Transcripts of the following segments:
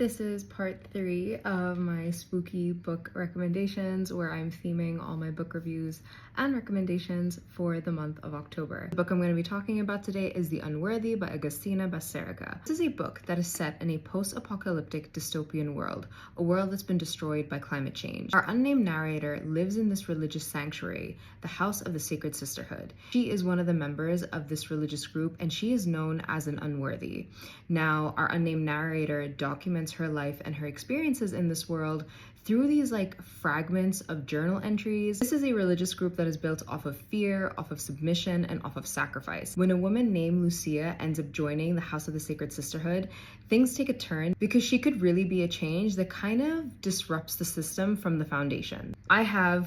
This is part 3 of my spooky book recommendations, where I'm theming all my book reviews and recommendations for the month of October. The book I'm going to be talking about today is The Unworthy by Agustina Basterrica. This is a book that is set in a post-apocalyptic dystopian world, a world that's been destroyed by climate change. Our unnamed narrator lives in this religious sanctuary, the House of the Sacred Sisterhood. She is one of the members of this religious group, and she is known as an unworthy. Now, our unnamed narrator documents her life and her experiences in this world through these fragments of journal entries. This is a religious group that is built off of fear, off of submission, and off of sacrifice. When a woman named Lucia ends up joining the House of the Sacred Sisterhood, things take a turn because she could really be a change that kind of disrupts the system from the foundation. I have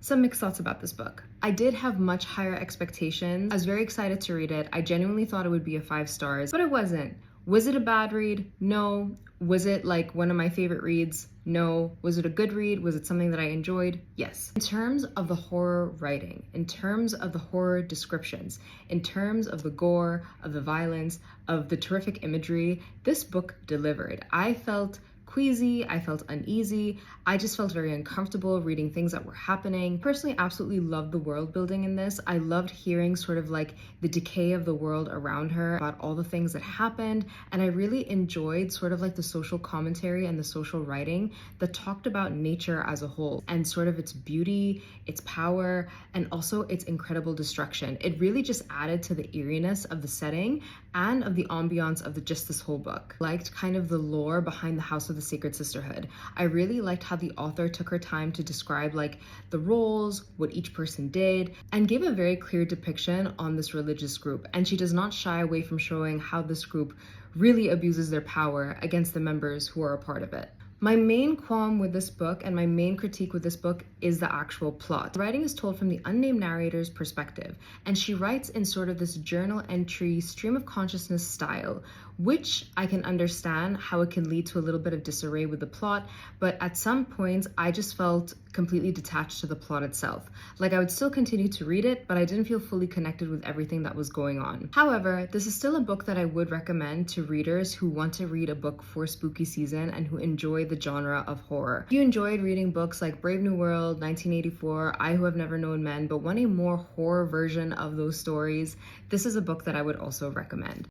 some mixed thoughts about this book. I did have much higher expectations. I was very excited to read it. I genuinely thought it would be a 5 stars, but it wasn't. Was it a bad read? No. Was it one of my favorite reads? No. Was it a good read? Was it something that I enjoyed? Yes. In terms of the horror writing, in terms of the horror descriptions, in terms of the gore, of the violence, of the terrific imagery, this book delivered. I felt queasy, I felt uneasy, I just felt very uncomfortable reading things that were happening. Personally, absolutely loved the world building in this. I loved hearing the decay of the world around her, about all the things that happened, and I really enjoyed the social commentary and the social writing that talked about nature as a whole and its beauty, its power, and also its incredible destruction. It really just added to the eeriness of the setting and of the ambiance of just this whole book. Liked the lore behind the House of the Sacred Sisterhood. I really liked how the author took her time to describe the roles, what each person did, and gave a very clear depiction on this religious group. And she does not shy away from showing how this group really abuses their power against the members who are a part of it. My main qualm with this book and my main critique with this book is the actual plot. The writing is told from the unnamed narrator's perspective, and she writes in this journal entry, stream of consciousness style, which I can understand how it can lead to a little bit of disarray with the plot, but at some points I just felt completely detached to the plot itself. I would still continue to read it, but I didn't feel fully connected with everything that was going on. However, this is still a book that I would recommend to readers who want to read a book for spooky season and who enjoy the genre of horror. If you enjoyed reading books like Brave New World, 1984, I Who Have Never Known Men, but want a more horror version of those stories, this is a book that I would also recommend.